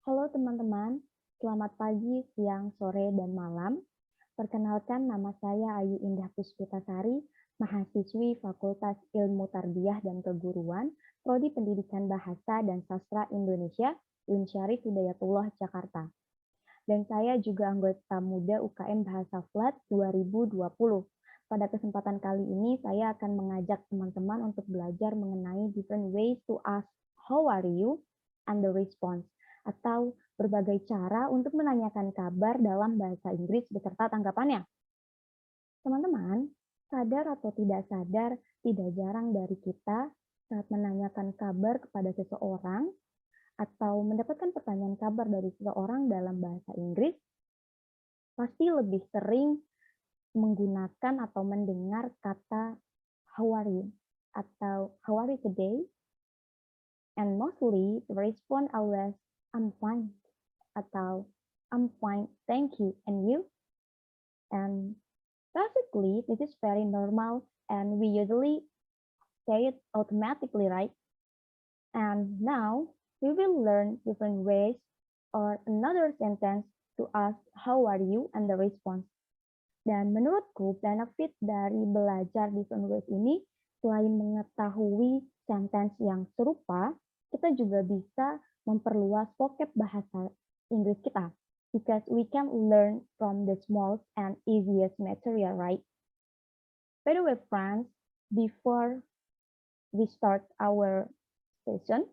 Halo teman-teman, selamat pagi, siang, sore, dan malam. Perkenalkan nama saya Ayu Indah Puspitasari, mahasiswi Fakultas Ilmu Tarbiyah dan Keguruan, Prodi Pendidikan Bahasa dan Sastra Indonesia, UIN Syarif Hidayatullah, Jakarta. Dan saya juga anggota muda UKM Bahasa Flat 2020. Pada kesempatan kali ini, saya akan mengajak teman-teman untuk belajar mengenai different ways to ask how are you and the response, atau berbagai cara untuk menanyakan kabar dalam bahasa Inggris beserta tanggapannya. Teman-teman, sadar atau tidak sadar, tidak jarang dari kita saat menanyakan kabar kepada seseorang atau mendapatkan pertanyaan kabar dari seseorang dalam bahasa Inggris, pasti lebih sering menggunakan atau mendengar kata how are you atau how are you today, and mostly the response always I'm fine atau I'm fine, thank you, and you? And basically, this is very normal and we usually say it automatically, right? And now we will learn different ways or another sentence to ask how are you and the response. Dan menurutku benefit dari belajar different ways ini selain mengetahui sentence yang serupa, kita juga bisa memperluas vocab bahasa Inggris kita. Because we can learn from the smallest and easiest material, right? By the way, friends, before we start our session,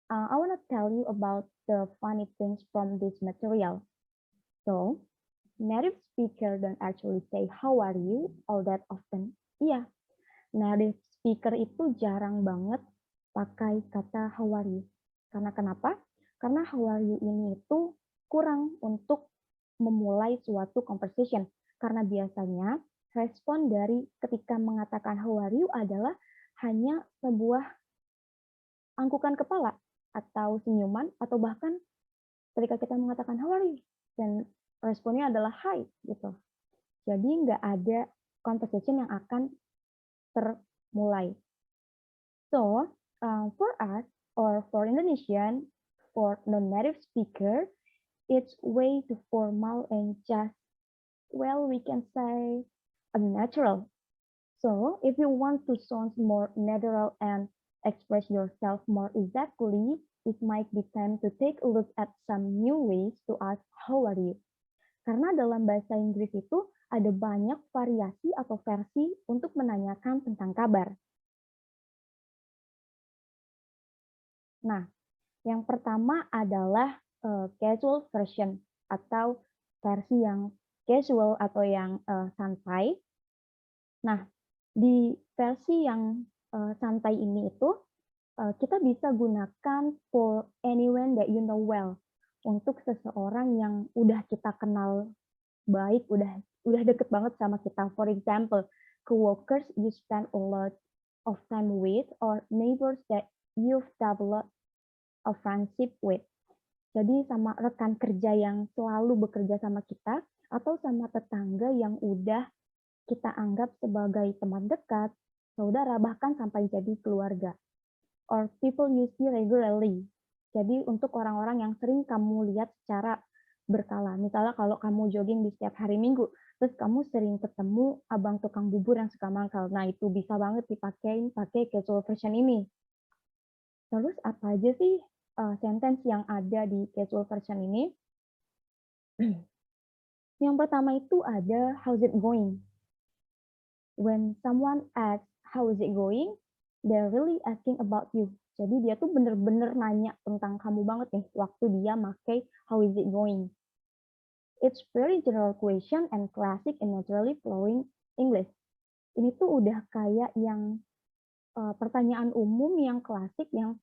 I want to tell you about the funny things from this material. So, native speaker don't actually say how are you all that often. Iya, native speaker itu jarang banget pakai kata how are you. Karena kenapa? Karena how are you ini itu kurang untuk memulai suatu conversation. Karena biasanya respon dari ketika mengatakan how are you adalah hanya sebuah angkukan kepala atau senyuman atau bahkan ketika kita mengatakan how are you dan responnya adalah hi gitu. Jadi nggak ada conversation yang akan termulai. So for us or for Indonesian, for non-native speaker, it's way too formal and just, well, we can say unnatural. So if you want to sound more natural and express yourself more exactly, it might be time to take a look at some new ways to ask how are you. Karena dalam bahasa Inggris itu ada banyak variasi atau versi untuk menanyakan tentang kabar. Nah, yang pertama adalah casual version atau versi yang casual atau yang santai. Nah, di versi yang santai ini itu kita bisa gunakan for anyone that you know well untuk seseorang yang udah kita kenal baik, udah deket banget sama kita. For example, coworkers you spend a lot of time with or neighbors that you've developed a friendship with. Jadi sama rekan kerja yang selalu bekerja sama kita atau sama tetangga yang udah kita anggap sebagai teman dekat, saudara, bahkan sampai jadi keluarga. Or people you see regularly. Jadi untuk orang-orang yang sering kamu lihat secara berkala. Misalnya kalau kamu jogging di setiap hari Minggu, terus kamu sering ketemu abang tukang bubur yang suka mangkal. Nah, itu bisa banget pakai casual version ini. Terus apa aja sih sentence yang ada di casual version ini? Yang pertama itu ada how's it going? When someone asks how is it going, they're really asking about you. Jadi dia tuh bener-bener nanya tentang kamu banget nih waktu dia pakai how is it going. It's very general question and classic and naturally flowing English. Ini tuh udah kayak yang pertanyaan umum yang klasik yang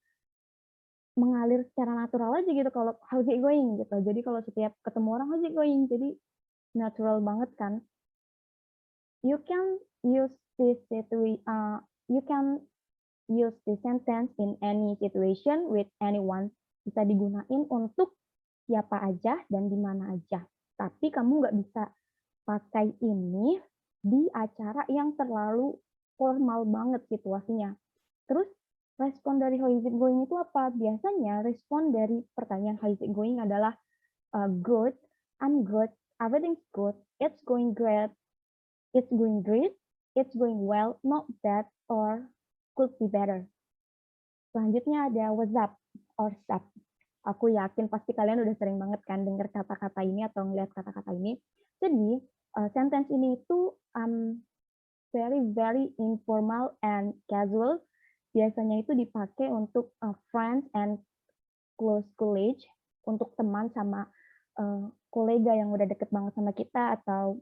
mengalir secara natural aja gitu kalau how's it going gitu. Jadi kalau setiap ketemu orang how's it going, jadi natural banget kan. You can use this you can use this sentence in any situation with anyone. Bisa digunain untuk siapa aja dan di mana aja. Tapi kamu nggak bisa pakai ini di acara yang terlalu formal banget situasinya. Terus Respon dari how is it going itu apa? Biasanya respon dari pertanyaan how is it going adalah, good, I'm good, everything's good, it's going great, it's going great, it's going well, not bad, or could be better. Selanjutnya ada what's up or sup. Aku yakin pasti kalian udah sering banget kan dengar kata-kata ini atau ngelihat kata-kata ini. Jadi, sentence ini itu, very very informal and casual. Biasanya itu dipakai untuk, friends and close colleague, untuk teman sama, kolega yang udah deket banget sama kita atau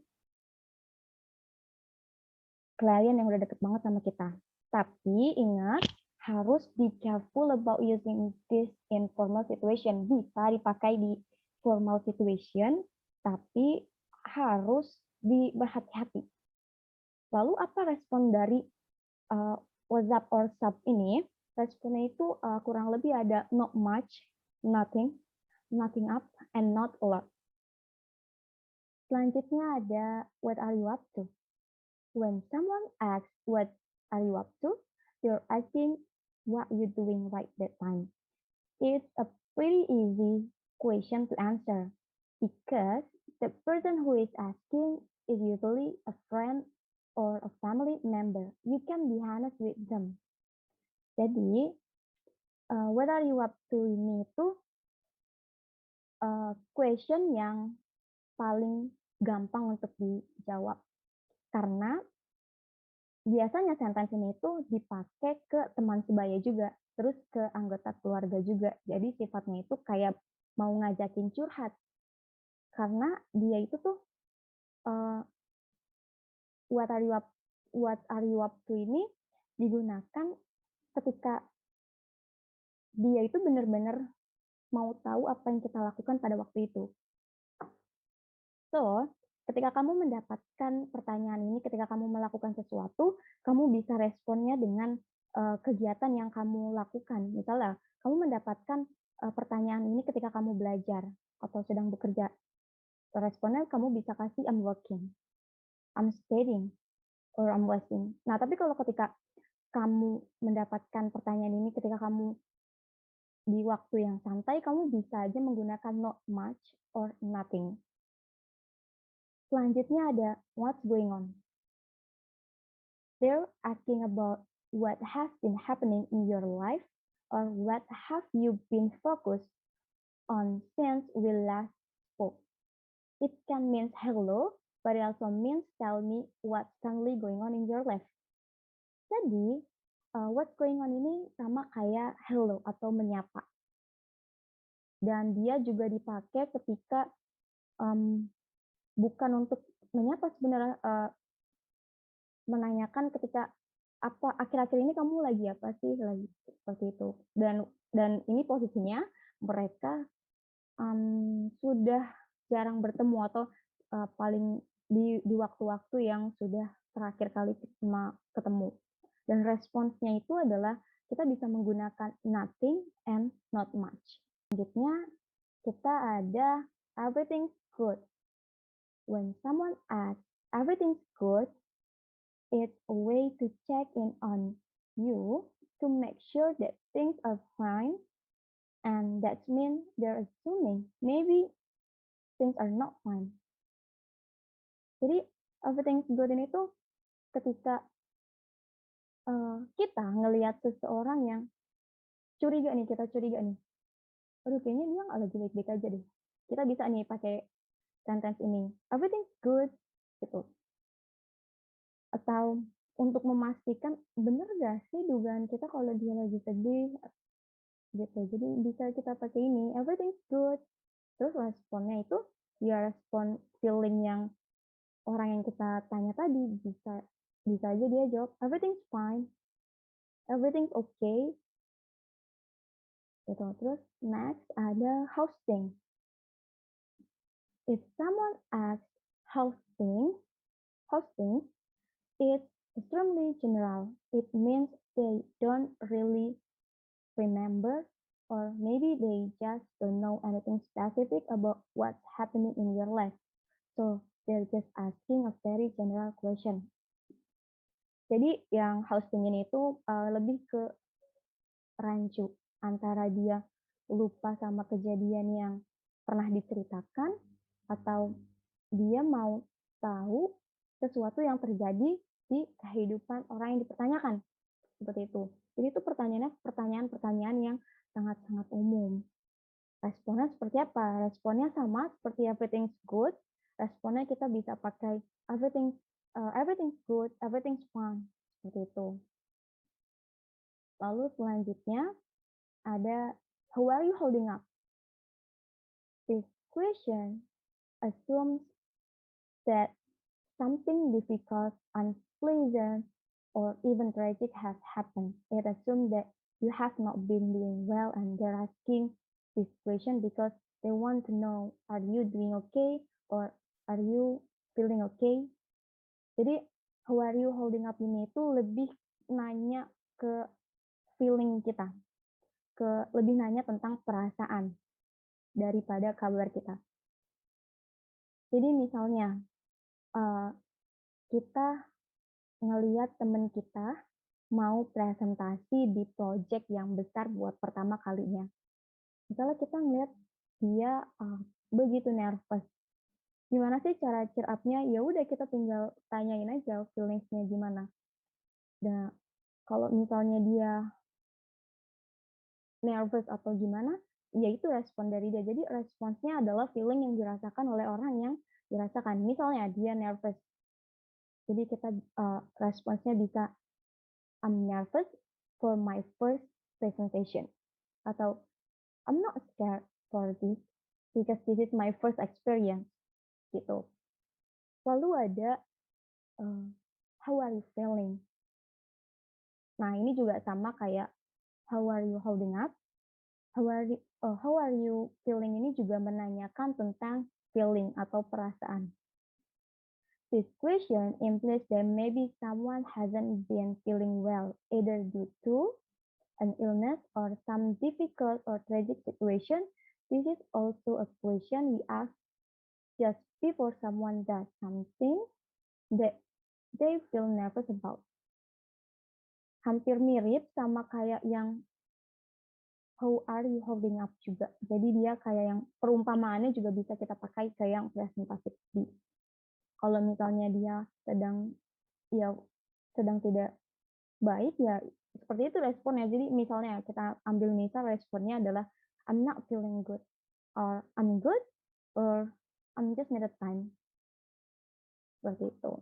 klien yang udah deket banget sama kita. Tapi ingat, harus be careful about using this in formal situation. Bisa dipakai di formal situation, tapi harus berhati-hati. Lalu apa respon dari what's up or sup ini? Responnya itu kurang lebih ada not much, nothing, nothing up, and not a lot. Selanjutnya ada what are you up to? When someone asks what are you up to, they're asking what you doing right that time. It's a pretty easy question to answer because the person who is asking is usually a friend or a family member. You can be honest with them. Jadi, what are you up to ini itu question yang paling gampang untuk dijawab. Karena biasanya sentence ini itu dipakai ke teman sebaya juga, terus ke anggota keluarga juga. Jadi sifatnya itu kayak mau ngajakin curhat. Karena dia itu tuh, eee, what are you up what are you up to ini digunakan ketika dia itu benar-benar mau tahu apa yang kita lakukan pada waktu itu. So, ketika kamu mendapatkan pertanyaan ini, ketika kamu melakukan sesuatu, kamu bisa responnya dengan, kegiatan yang kamu lakukan. Misalnya, kamu mendapatkan, pertanyaan ini ketika kamu belajar atau sedang bekerja, responnya kamu bisa kasih, "I'm working, I'm studying, or I'm resting." Nah, tapi kalau ketika kamu mendapatkan pertanyaan ini ketika kamu di waktu yang santai, kamu bisa aja menggunakan not much or nothing. Selanjutnya ada what's going on. They're asking about what has been happening in your life or what have you been focused on since we last spoke. It can mean hello, but it also means tell me what's currently going on in your life. Jadi, what's going on ini sama kayak hello atau menyapa. Dan dia juga dipakai ketika bukan untuk menyapa sebenarnya, menanyakan ketika, "Apa akhir-akhir ini kamu lagi apa sih?" Lagi seperti itu. Dan ini posisinya mereka, sudah jarang bertemu atau, paling di waktu-waktu yang sudah terakhir kali ketemu. Dan responsnya itu adalah kita bisa menggunakan nothing and not much. Selanjutnya kita ada everything's good. When someone asks, "Everything's good," it's a way to check in on you to make sure that things are fine, and that means they're assuming maybe things are not fine. Jadi everything's good ini tuh ketika kita ngelihat seseorang yang kita curiga nih, aduh kayaknya dia nggak lagi baik-baik aja deh. Kita bisa nih pakai sentence ini, everything's good, gitu. Atau untuk memastikan bener gak sih dugaan kita kalau dia lagi sedih, gitu. Jadi bisa kita pakai ini, everything's good. Terus responnya itu, ya respon feeling yang orang yang kita tanya tadi, bisa bisa aja dia jawab, everything's fine, everything's okay, gitu. Terus next ada hosting. If someone asks hosting, hosting, it's extremely general. It means they don't really remember, or maybe they just don't know anything specific about what's happening in your life. So they're just asking a very general question. Jadi yang hosting ini itu lebih ke rancu antara dia lupa sama kejadian yang pernah diceritakan atau dia mau tahu sesuatu yang terjadi di kehidupan orang yang dipertanyakan, seperti itu. Jadi itu pertanyaannya pertanyaan-pertanyaan yang sangat-sangat umum. Responnya seperti apa? Responnya sama seperti everything's good. Responnya kita bisa pakai everything's good, everything's fine, seperti itu. Lalu selanjutnya ada how are you holding up? This question assumes that something difficult, unpleasant, or even tragic has happened. It assumes that you have not been doing well and they're asking this question because they want to know, are you doing okay or are you feeling okay? Jadi, how are you holding up ini itu lebih nanya ke feeling kita, lebih nanya tentang perasaan daripada kabar kita. Jadi misalnya, uh, kita ngelihat temen kita mau presentasi di project yang besar buat pertama kalinya. Misalnya kita ngelihat dia begitu nervous. Gimana sih cara cheer up-nya? Ya udah kita tinggal tanyain aja feelings-nya gimana. Nah, kalau misalnya dia nervous atau gimana, ya itu respon dari dia. Jadi responsnya adalah feeling yang dirasakan oleh orang yang dirasakan. Misalnya dia nervous, jadi kita responsnya bisa I'm nervous for my first presentation atau I'm not scared for this because this is my first experience gitu. Lalu ada how are you feeling? Nah, ini juga sama kayak how are you holding up? How are you feeling ini juga menanyakan tentang feeling atau perasaan. This question implies that maybe someone hasn't been feeling well, either due to an illness or some difficult or tragic situation. This is also a question we ask just before someone does something that they feel nervous about. Hampir mirip sama kayak yang how are you holding up juga. Jadi dia kayak yang perumpamaannya juga bisa kita pakai kayak yang presentasi. Kalau misalnya dia sedang tidak baik ya seperti itu responnya. Jadi misalnya kita ambil misal responnya adalah I'm not feeling good or I'm good or I'm just need a time. Seperti itu.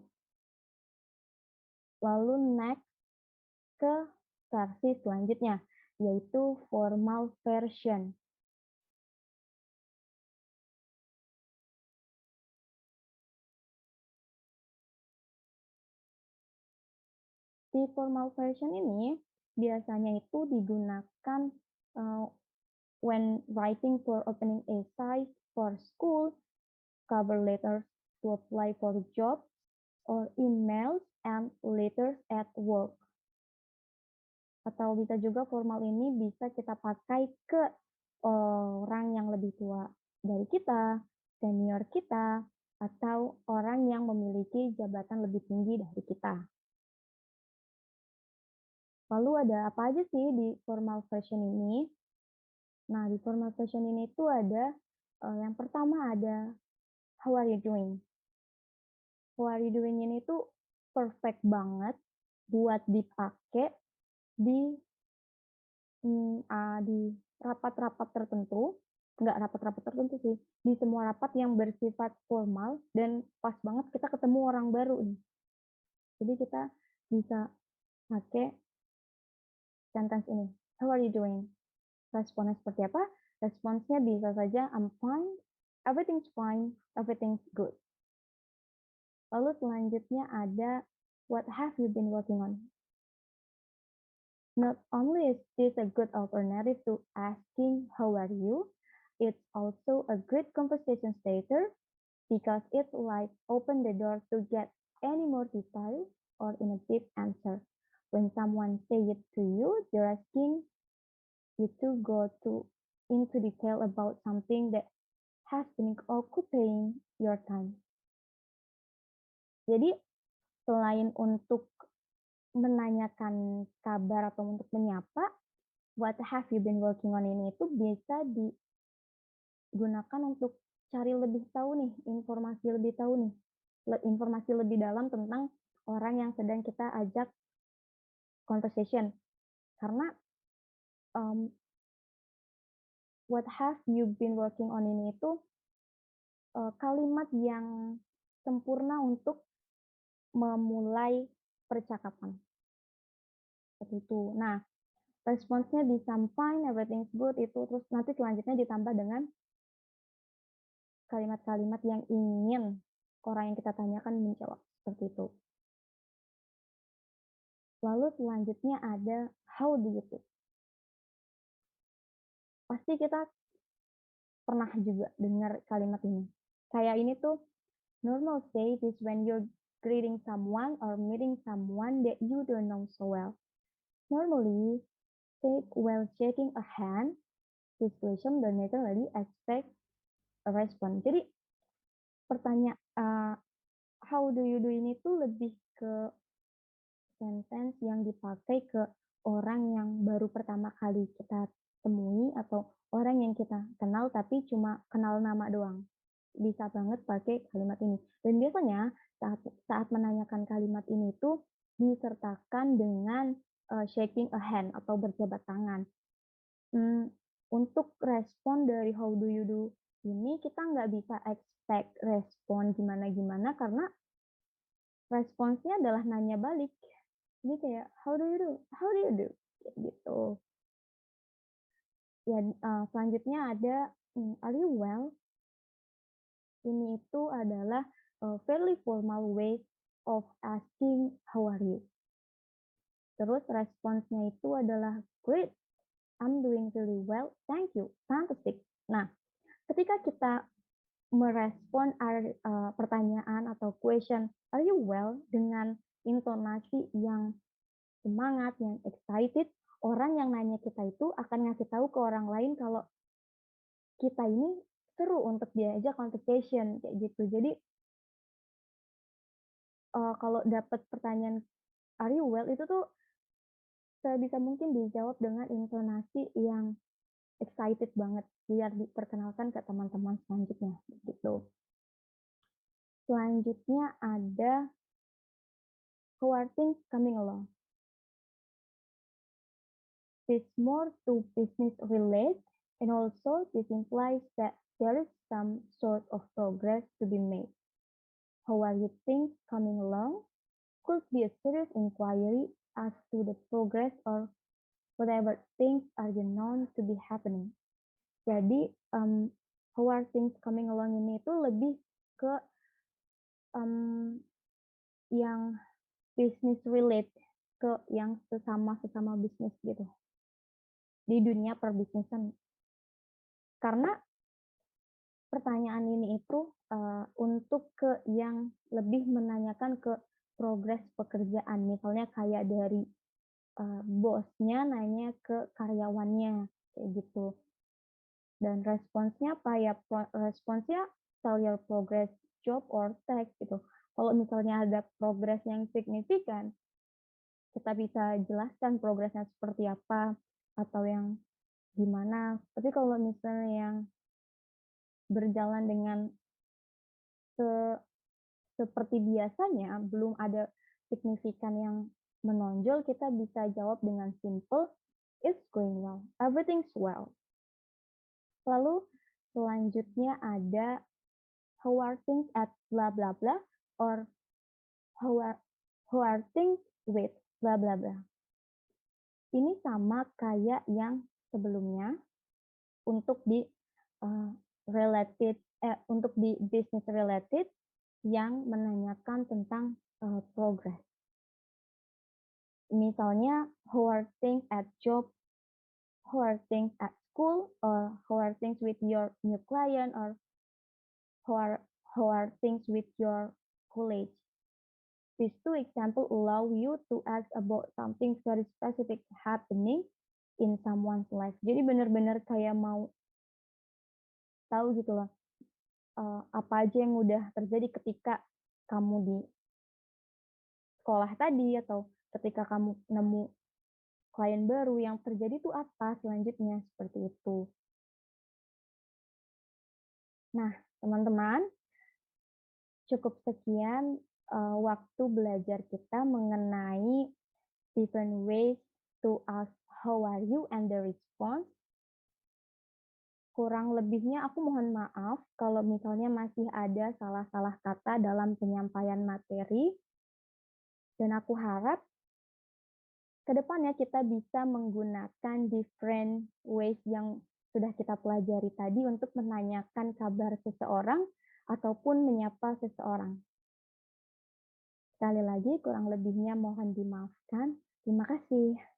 Lalu next ke versi selanjutnya yaitu formal version. Di formal version ini biasanya itu digunakan when writing for opening essays for school, cover letters to apply for jobs, or emails and letters at work. Atau bisa juga formal ini bisa kita pakai ke orang yang lebih tua dari kita, senior kita, atau orang yang memiliki jabatan lebih tinggi dari kita. Lalu ada apa aja sih di formal version ini? Nah, di formal version ini tuh ada yang pertama ada how are you doing? How are you doing ini tuh perfect banget buat dipakai di rapat-rapat tertentu, nggak rapat-rapat tertentu sih, di semua rapat yang bersifat formal dan pas banget kita ketemu orang baru nih. Jadi kita bisa pakai sentence ini, how are you doing? Responnya seperti apa? Responsnya bisa saja I'm fine, everything's fine, everything's good. Lalu selanjutnya ada what have you been working on? Not only is this a good alternative to asking how are you, it's also a great conversation starter because it like open the door to get any more details or in a deep answer. When someone say it to you, they're asking you to go into detail about something that has been occupying your time. Jadi selain untuk menanyakan kabar atau untuk menyapa, what have you been working on ini itu bisa digunakan untuk cari lebih tahu nih, informasi lebih tahu nih, informasi lebih dalam tentang orang yang sedang kita ajak conversation. Karena, mmm, what have you been working on ini itu, kalimat yang sempurna untuk memulai percakapan, seperti itu. Nah, responsnya bisa fine, everything's good itu, terus nanti selanjutnya ditambah dengan kalimat-kalimat yang ingin orang yang kita tanyakan menjawab, seperti itu. Lalu selanjutnya ada how do you do? Pasti kita pernah juga dengar kalimat ini. Kayak ini tuh, normal say this when you're greeting someone or meeting someone that you don't know so well. Normally, say while shaking a hand, this person don't necessarily expect a response. Jadi how do you do ini tuh lebih ke sentence yang dipakai ke orang yang baru pertama kali kita temui atau orang yang kita kenal tapi cuma kenal nama doang. Bisa banget pakai kalimat ini. Dan biasanya saat saat menanyakan kalimat ini tuh disertakan dengan, shaking a hand atau berjabat tangan. Mmm, untuk respon dari how do you do ini kita nggak bisa expect respon gimana-gimana karena responsnya adalah nanya balik. Jadi kayak, "How do you do? How do you do?" Kayak gitu. Ya, selanjutnya ada, "Are you well?" Ini itu adalah, fairly formal way of asking, "How are you?" Terus responsnya itu adalah, "Great, I'm doing really well, thank you, fantastic." Nah, ketika kita merespon pertanyaan atau question, "Are you well?" dengan intonasi yang semangat, yang excited, orang yang nanya kita itu akan ngasih tahu ke orang lain kalau kita ini seru untuk diajak conversation, kayak gitu. Jadi, kalau dapat pertanyaan, "Are you well?" itu tuh sebisa mungkin dijawab dengan intonasi yang excited banget, biar diperkenalkan ke teman-teman selanjutnya, gitu. Selanjutnya ada how are things coming along. This more to business relate, and also this implies that there is some sort of progress to be made. How are you things coming along could be a serious inquiry as to the progress or whatever things are known to be happening. Jadi, how are things coming along ini itu lebih ke um, yang business relate, ke yang sesama-sesama bisnis gitu, di dunia perbisnisan. Karena pertanyaan ini itu, untuk ke yang lebih menanyakan ke progres pekerjaan. Misalnya kayak dari, bosnya nanya ke karyawannya, kayak gitu. Dan responsnya apa ya, responsnya tell your progress job or tech gitu. Kalau misalnya ada progres yang signifikan, kita bisa jelaskan progresnya seperti apa, atau yang gimana. Tapi kalau misalnya yang berjalan dengan se seperti biasanya, belum ada signifikan yang menonjol, kita bisa jawab dengan simple, "It's going well, everything's well." Lalu selanjutnya ada, "How are things at blah blah blah," or "How are how are things with blah blah blah." Ini sama kayak yang sebelumnya untuk di, eee, untuk di business related yang menanyakan tentang, progres. Misalnya, "How are things at job?" "How are things at school?" Or, "How are things with your new client?" Or, how are things with your college?" These two examples allow you to ask about something very specific happening in someone's life. Jadi benar-benar kayak mau tahu gitu loh, apa aja yang udah terjadi ketika kamu di sekolah tadi, atau ketika kamu nemu klien baru yang terjadi tuh apa selanjutnya, seperti itu. Nah, teman-teman, cukup sekian, waktu belajar kita mengenai different ways to ask how are you and the response. Kurang lebihnya aku mohon maaf kalau misalnya masih ada salah-salah kata dalam penyampaian materi, dan aku harap ke depannya kita bisa menggunakan different ways yang sudah kita pelajari tadi untuk menanyakan kabar seseorang ataupun menyapa seseorang. Sekali lagi kurang lebihnya mohon dimaafkan. Terima kasih.